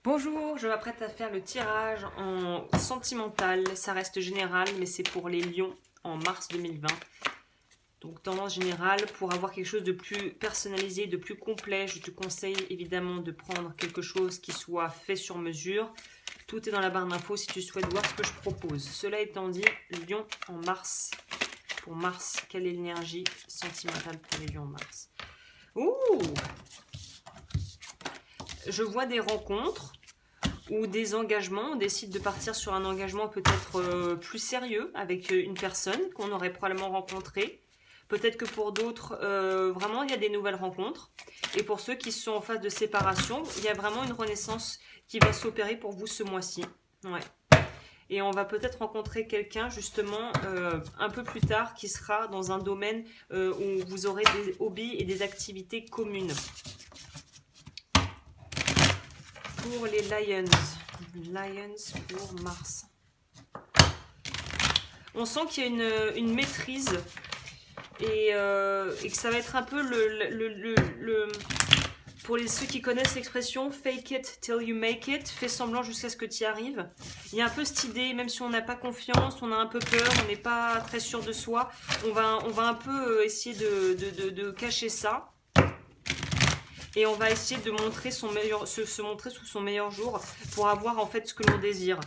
Bonjour, je m'apprête à faire le tirage en sentimental. Ça reste général, mais c'est pour les lions en mars 2020. Donc tendance générale, pour avoir quelque chose de plus personnalisé, de plus complet, je te conseille évidemment de prendre quelque chose qui soit fait sur mesure. Tout est dans la barre d'infos si tu souhaites voir ce que je propose. Cela étant dit, lion en mars. Pour mars, quelle est l'énergie sentimentale pour les lions en mars? Ouh! Je vois des rencontres ou des engagements. On décide de partir sur un engagement peut-être plus sérieux avec une personne qu'on aurait probablement rencontrée. Peut-être que pour d'autres, vraiment, il y a des nouvelles rencontres. Et pour ceux qui sont en phase de séparation, il y a vraiment une renaissance qui va s'opérer pour vous ce mois-ci. Ouais. Et on va peut-être rencontrer quelqu'un justement un peu plus tard qui sera dans un domaine où vous aurez des hobbies et des activités communes. Pour les Lions pour mars. On sent qu'il y a une maîtrise et que ça va être un peu pour ceux qui connaissent l'expression fake it till you make it, fais semblant jusqu'à ce que tu y arrives. Il y a un peu cette idée, même si on n'a pas confiance, on a un peu peur, on n'est pas très sûr de soi, on va un peu essayer de cacher ça. Et on va essayer de montrer se montrer sous son meilleur jour pour avoir en fait ce que l'on désire.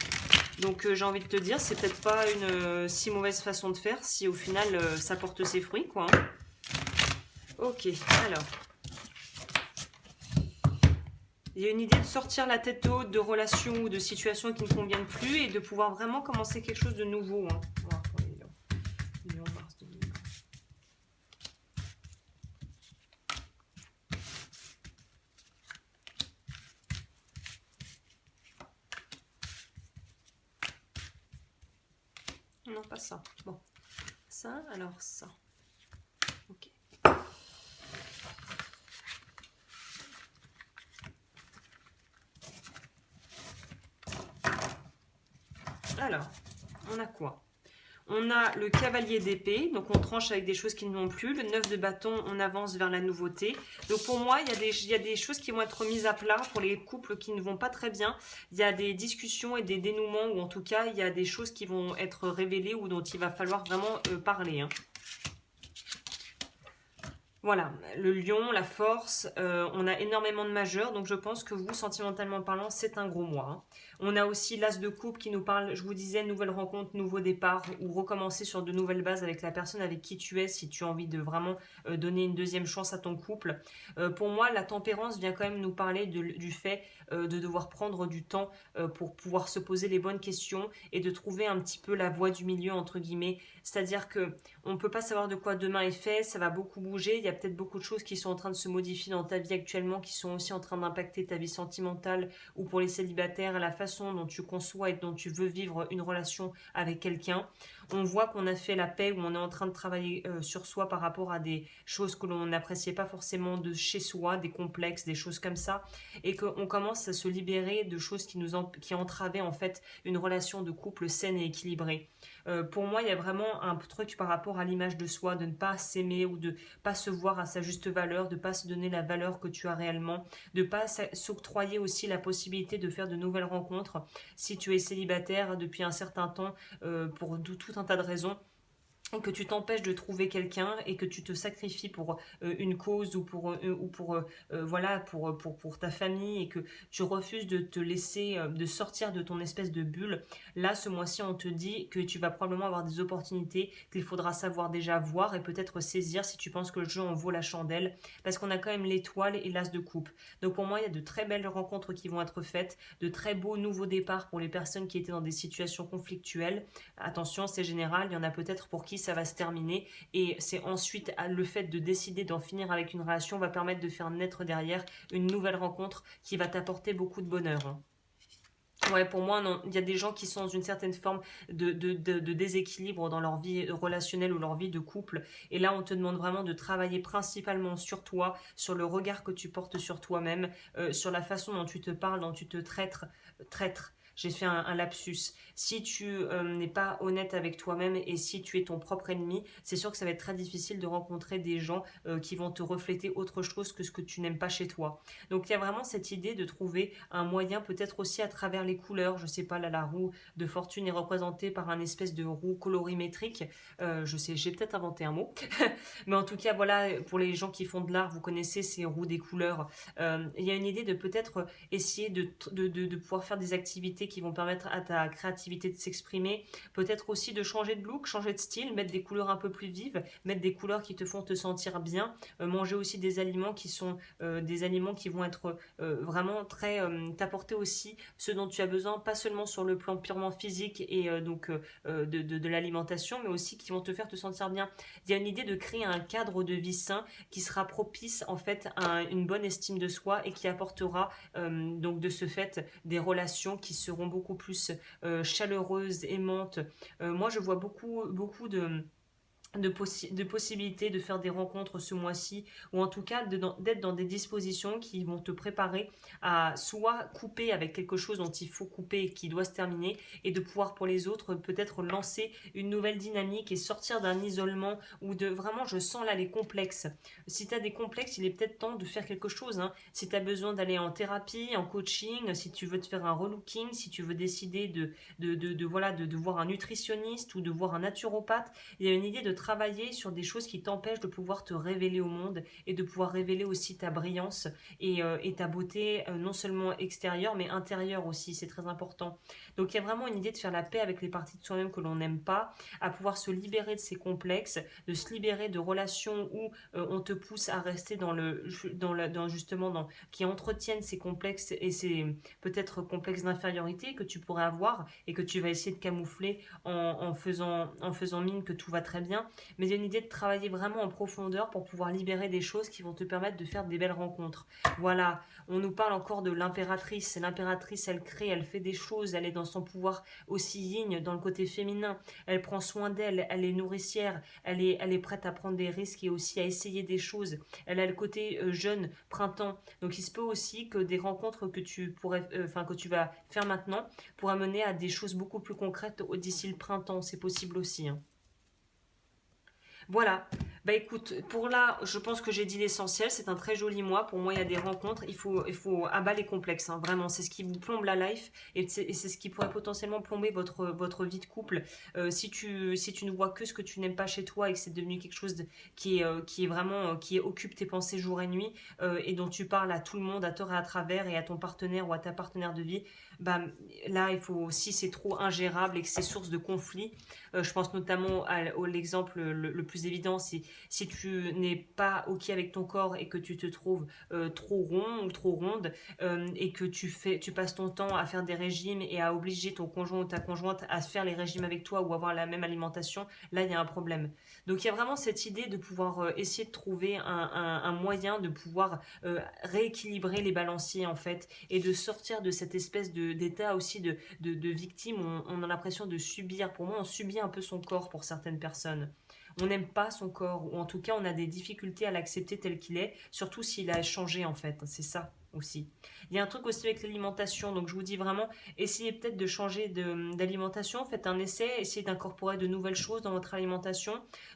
Donc j'ai envie de te dire, c'est peut-être pas une si mauvaise façon de faire si au final ça porte ses fruits, quoi. Ok, alors. Il y a une idée de sortir la tête haute de relations ou de situations qui ne conviennent plus et de pouvoir vraiment commencer quelque chose de nouveau. Hein. Voilà, pour les lions, mars 2020. Non, pas ça. Bon. Ça, alors ça. Ok. Alors, on a quoi? On a le cavalier d'épée, donc on tranche avec des choses qui ne vont plus. Le 9 de bâton, on avance vers la nouveauté. Donc pour moi, il y a des choses qui vont être mises à plat pour les couples qui ne vont pas très bien. Il y a des discussions et des dénouements, ou en tout cas, il y a des choses qui vont être révélées ou dont il va falloir vraiment parler. Hein. Voilà, le lion, la force, on a énormément de majeurs, donc je pense que vous, sentimentalement parlant, c'est un gros mois. Hein. On a aussi l'as de coupe qui nous parle, je vous disais, nouvelle rencontre, nouveau départ, ou recommencer sur de nouvelles bases avec la personne avec qui tu es, si tu as envie de vraiment donner une deuxième chance à ton couple. Pour moi, la tempérance vient quand même nous parler du fait de devoir prendre du temps pour pouvoir se poser les bonnes questions et de trouver un petit peu la voie du milieu, entre guillemets. C'est-à-dire que on ne peut pas savoir de quoi demain est fait, ça va beaucoup bouger, il y a peut-être beaucoup de choses qui sont en train de se modifier dans ta vie actuellement, qui sont aussi en train d'impacter ta vie sentimentale, ou pour les célibataires, la façon dont tu conçois et dont tu veux vivre une relation avec quelqu'un. On voit qu'on a fait la paix, ou on est en train de travailler sur soi par rapport à des choses que l'on n'appréciait pas forcément de chez soi, des complexes, des choses comme ça, et qu'on commence à se libérer de choses qui entravaient en fait une relation de couple saine et équilibrée. Pour moi, il y a vraiment un truc par rapport à l'image de soi, de ne pas s'aimer ou de ne pas se voir à sa juste valeur, de ne pas se donner la valeur que tu as réellement, de ne pas s'octroyer aussi la possibilité de faire de nouvelles rencontres si tu es célibataire depuis un certain temps pour tout un tas de raisons. Et que tu t'empêches de trouver quelqu'un et que tu te sacrifies pour une cause ou pour ta famille et que tu refuses de te laisser de sortir de ton espèce de bulle. Là, ce mois-ci, on te dit que tu vas probablement avoir des opportunités qu'il faudra savoir déjà voir et peut-être saisir si tu penses que le jeu en vaut la chandelle, parce qu'on a quand même l'étoile et l'as de coupe. Donc pour moi, il y a de très belles rencontres qui vont être faites, de très beaux nouveaux départs pour les personnes qui étaient dans des situations conflictuelles. Attention, c'est général, il y en a peut-être pour qui ça va se terminer et c'est ensuite le fait de décider d'en finir avec une relation va permettre de faire naître derrière une nouvelle rencontre qui va t'apporter beaucoup de bonheur. Hein. Ouais, pour moi, non. Il y a des gens qui sont dans une certaine forme de déséquilibre dans leur vie relationnelle ou leur vie de couple. Et là, on te demande vraiment de travailler principalement sur toi, sur le regard que tu portes sur toi-même, sur la façon dont tu te parles, dont tu te traites. j'ai fait un lapsus. Si tu n'es pas honnête avec toi-même et si tu es ton propre ennemi, c'est sûr que ça va être très difficile de rencontrer des gens qui vont te refléter autre chose que ce que tu n'aimes pas chez toi. Donc il y a vraiment cette idée de trouver un moyen, peut-être aussi à travers les couleurs. Je sais pas, là la roue de fortune est représentée par un espèce de roue colorimétrique. Je sais, j'ai peut-être inventé un mot. Mais en tout cas, voilà, pour les gens qui font de l'art, vous connaissez ces roues des couleurs. Il y a une idée de peut-être essayer de pouvoir faire des activités qui vont permettre à ta créativité de s'exprimer. Peut-être aussi de changer de look, changer de style, mettre des couleurs un peu plus vives, mettre des couleurs qui te font te sentir bien. Manger aussi des aliments qui sont des aliments qui vont être vraiment très... t'apporter aussi ce dont tu as besoin, pas seulement sur le plan purement physique et de l'alimentation, mais aussi qui vont te faire te sentir bien. Il y a une idée de créer un cadre de vie sain qui sera propice en fait à une bonne estime de soi et qui apportera donc de ce fait des relations qui seront beaucoup plus chaleureuses, aimantes. Moi je vois beaucoup de possibilités de faire des rencontres ce mois-ci, ou en tout cas d'être dans des dispositions qui vont te préparer à soit couper avec quelque chose dont il faut couper et qui doit se terminer, et de pouvoir pour les autres peut-être lancer une nouvelle dynamique et sortir d'un isolement ou de vraiment, je sens là les complexes. Si tu as des complexes, il est peut-être temps de faire quelque chose, hein. Si tu as besoin d'aller en thérapie, en coaching, si tu veux te faire un relooking, si tu veux décider voilà, de voir un nutritionniste ou de voir un naturopathe, il y a une idée de travailler sur des choses qui t'empêchent de pouvoir te révéler au monde et de pouvoir révéler aussi ta brillance et ta beauté, non seulement extérieure mais intérieure aussi, c'est très important. Donc il y a vraiment une idée de faire la paix avec les parties de soi-même que l'on n'aime pas, à pouvoir se libérer de ces complexes, de se libérer de relations où on te pousse à rester qui entretiennent ces complexes et ces peut-être complexes d'infériorité que tu pourrais avoir et que tu vas essayer de camoufler en faisant mine que tout va très bien. Mais il y a une idée de travailler vraiment en profondeur pour pouvoir libérer des choses qui vont te permettre de faire des belles rencontres. Voilà, on nous parle encore de l'impératrice. L'impératrice, elle crée, elle fait des choses, elle est dans son pouvoir aussi yin, dans le côté féminin. Elle prend soin d'elle, elle est nourricière, elle est prête à prendre des risques et aussi à essayer des choses. Elle a le côté jeune, printemps. Donc il se peut aussi que des rencontres que que tu vas faire maintenant pourraient mener à des choses beaucoup plus concrètes d'ici le printemps. C'est possible aussi, hein. Voilà. Bah écoute, pour là, je pense que j'ai dit l'essentiel. C'est un très joli mois. Pour moi, il y a des rencontres. Il faut abattre les complexes, hein. Vraiment, c'est ce qui vous plombe la life et c'est ce qui pourrait potentiellement plomber votre vie de couple. Si tu ne vois que ce que tu n'aimes pas chez toi et que c'est devenu quelque chose qui est vraiment qui occupe tes pensées jour et nuit et dont tu parles à tout le monde à tort et à travers et à ton partenaire ou à ta partenaire de vie, bah là, si c'est trop ingérable et que c'est source de conflit, je pense notamment à l'exemple le plus évident, si tu n'es pas OK avec ton corps et que tu te trouves trop rond ou trop ronde et que tu passes ton temps à faire des régimes et à obliger ton conjoint ou ta conjointe à faire les régimes avec toi ou avoir la même alimentation, là il y a un problème. Donc il y a vraiment cette idée de pouvoir essayer de trouver un moyen de pouvoir rééquilibrer les balanciers en fait et de sortir de cette espèce d'état aussi de victime où on a l'impression de subir. Pour moi, on subit un peu son corps pour certaines personnes. On n'aime pas son corps, ou en tout cas on a des difficultés à l'accepter tel qu'il est, surtout s'il a changé en fait, c'est ça aussi. Il y a un truc aussi avec l'alimentation, donc je vous dis vraiment, essayez peut-être de changer d'alimentation, faites un essai, essayez d'incorporer de nouvelles choses dans votre alimentation,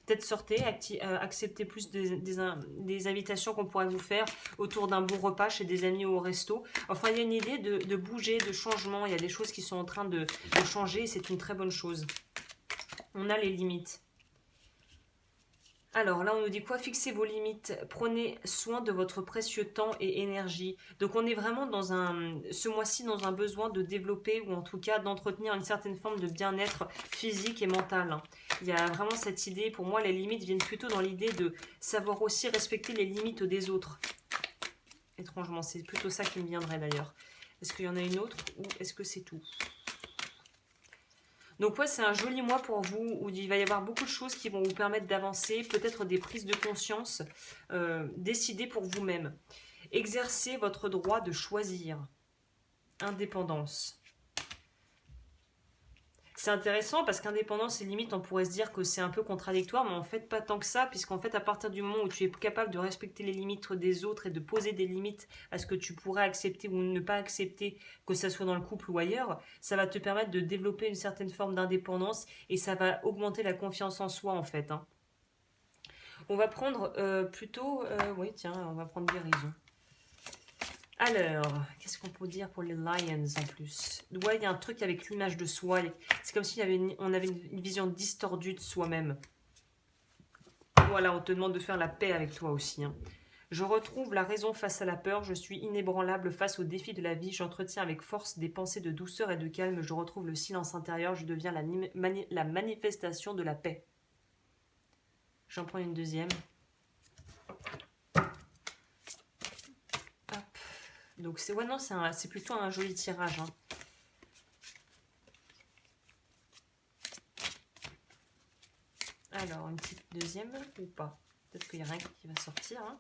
peut-être sortez, acceptez plus des invitations qu'on pourrait vous faire autour d'un bon repas chez des amis ou au resto. Enfin, il y a une idée de bouger, de changement, il y a des choses qui sont en train de changer, c'est une très bonne chose. On a les limites. Alors là, on nous dit quoi? Fixez vos limites, prenez soin de votre précieux temps et énergie. Donc on est vraiment ce mois-ci dans un besoin de développer ou en tout cas d'entretenir une certaine forme de bien-être physique et mental, hein. Il y a vraiment cette idée, pour moi les limites viennent plutôt dans l'idée de savoir aussi respecter les limites des autres. Étrangement, c'est plutôt ça qui me viendrait d'ailleurs. Est-ce qu'il y en a une autre ou est-ce que c'est tout? Donc ouais, c'est un joli mois pour vous où il va y avoir beaucoup de choses qui vont vous permettre d'avancer, peut-être des prises de conscience, décider pour vous-même. Exercez votre droit de choisir. Indépendance. C'est intéressant parce qu'indépendance et limite, on pourrait se dire que c'est un peu contradictoire, mais en fait pas tant que ça, puisqu'en fait à partir du moment où tu es capable de respecter les limites des autres et de poser des limites à ce que tu pourrais accepter ou ne pas accepter, que ce soit dans le couple ou ailleurs, ça va te permettre de développer une certaine forme d'indépendance et ça va augmenter la confiance en soi en fait. Hein. On va prendre plutôt... oui tiens, on va prendre guérison. Alors, qu'est-ce qu'on peut dire pour les Lions en plus? Ouais, il y a un truc avec l'image de soi. C'est comme si on avait une vision distordue de soi-même. Voilà, on te demande de faire la paix avec toi aussi. Hein. Je retrouve la raison face à la peur. Je suis inébranlable face aux défis de la vie. J'entretiens avec force des pensées de douceur et de calme. Je retrouve le silence intérieur. Je deviens la manifestation de la paix. J'en prends une deuxième. Donc c'est ouais, non, c'est plutôt un joli tirage. Hein. Alors, une petite deuxième ou pas? Peut-être qu'il n'y a rien qui va sortir. Hein.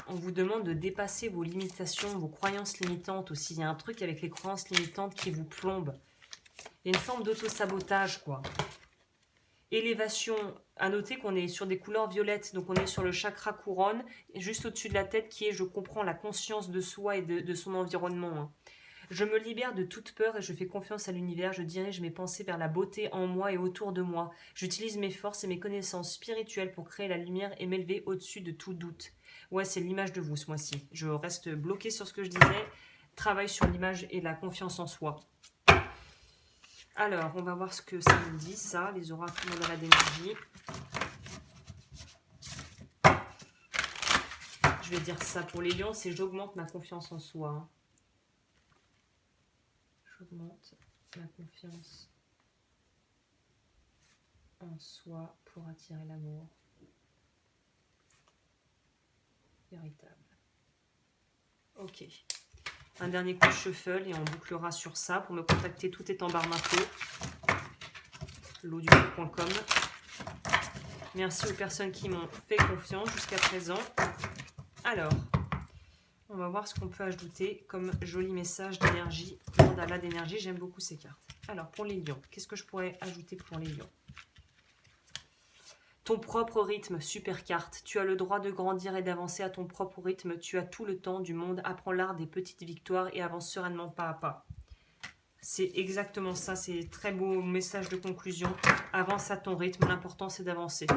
On vous demande de dépasser vos limitations, vos croyances limitantes aussi. Il y a un truc avec les croyances limitantes qui vous plombe. Il y a une forme d'auto-sabotage, quoi. Élévation, à noter qu'on est sur des couleurs violettes, donc on est sur le chakra couronne, juste au-dessus de la tête qui est, je comprends, la conscience de soi et de son environnement. Hein. Je me libère de toute peur et je fais confiance à l'univers, je dirige mes pensées vers la beauté en moi et autour de moi. J'utilise mes forces et mes connaissances spirituelles pour créer la lumière et m'élever au-dessus de tout doute. Ouais, c'est l'image de vous ce mois-ci. Je reste bloquée sur ce que je disais, travaille sur l'image et la confiance en soi. Alors, on va voir ce que ça nous dit, ça, les oracles de d'énergie. Je vais dire ça pour les lions, c'est j'augmente ma confiance en soi. Hein. J'augmente ma confiance en soi pour attirer l'amour véritable. Ok. Un dernier coup de shuffle et on bouclera sur ça. Pour me contacter, tout est en barre d'infos. L'audio.com. Merci aux personnes qui m'ont fait confiance jusqu'à présent. Alors, on va voir ce qu'on peut ajouter comme joli message d'énergie. Mandala d'énergie, j'aime beaucoup ces cartes. Alors, pour les lions, qu'est-ce que je pourrais ajouter pour les lions? Ton propre rythme, super carte. Tu as le droit de grandir et d'avancer à ton propre rythme. Tu as tout le temps du monde. Apprends l'art des petites victoires et avance sereinement pas à pas. C'est exactement ça. C'est très beau message de conclusion. Avance à ton rythme. L'important, c'est d'avancer.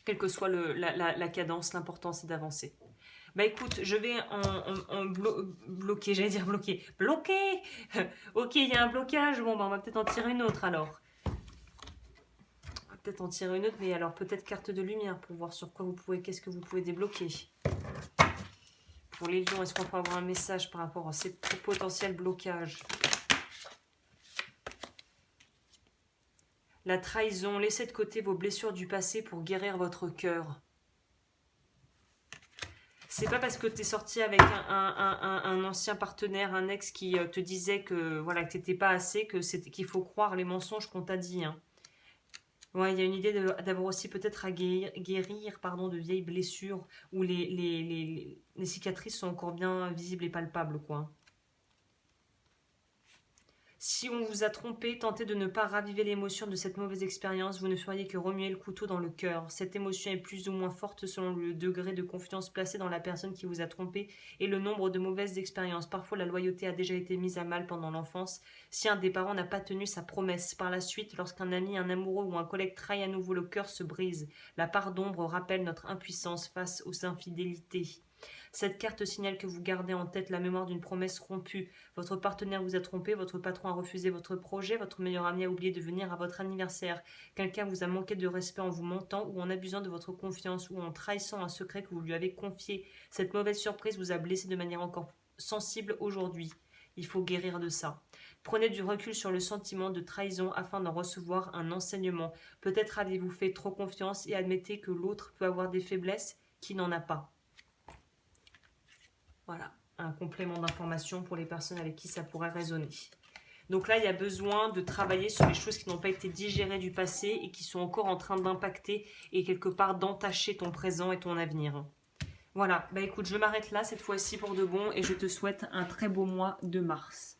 Quelle que soit la cadence, l'important, c'est d'avancer. Bah écoute, je vais bloquer. J'allais dire bloquer. Bloquer. Ok, il y a un blocage. Bon, bah, on va peut-être en tirer une autre alors. Peut-être en tirer une autre, mais alors peut-être carte de lumière pour voir sur quoi vous pouvez, qu'est-ce que vous pouvez débloquer. Pour les lions, est-ce qu'on peut avoir un message par rapport à ces potentiels blocages? La trahison, laissez de côté vos blessures du passé pour guérir votre cœur. C'est pas parce que tu es sorti avec un ancien partenaire, un ex qui te disait que voilà que t'étais pas assez, qu'il faut croire les mensonges qu'on t'a dit. Hein. Ouais, il y a une idée d'avoir aussi peut-être à guérir de vieilles blessures où les cicatrices sont encore bien visibles et palpables, quoi. Si on vous a trompé, tentez de ne pas raviver l'émotion de cette mauvaise expérience, vous ne feriez que remuer le couteau dans le cœur. Cette émotion est plus ou moins forte selon le degré de confiance placé dans la personne qui vous a trompé et le nombre de mauvaises expériences. Parfois, la loyauté a déjà été mise à mal pendant l'enfance. Si un des parents n'a pas tenu sa promesse, par la suite, lorsqu'un ami, un amoureux ou un collègue trahit à nouveau, le cœur se brise. La part d'ombre rappelle notre impuissance face aux infidélités. Cette carte signale que vous gardez en tête la mémoire d'une promesse rompue. Votre partenaire vous a trompé, votre patron a refusé votre projet, votre meilleur ami a oublié de venir à votre anniversaire. Quelqu'un vous a manqué de respect en vous mentant ou en abusant de votre confiance ou en trahissant un secret que vous lui avez confié. Cette mauvaise surprise vous a blessé de manière encore sensible aujourd'hui. Il faut guérir de ça. Prenez du recul sur le sentiment de trahison afin d'en recevoir un enseignement. Peut-être avez-vous fait trop confiance et admettez que l'autre peut avoir des faiblesses qui n'en a pas. Voilà, un complément d'information pour les personnes avec qui ça pourrait résonner. Donc là, il y a besoin de travailler sur les choses qui n'ont pas été digérées du passé et qui sont encore en train d'impacter et quelque part d'entacher ton présent et ton avenir. Voilà, bah écoute, je m'arrête là cette fois-ci pour de bon et je te souhaite un très beau mois de mars.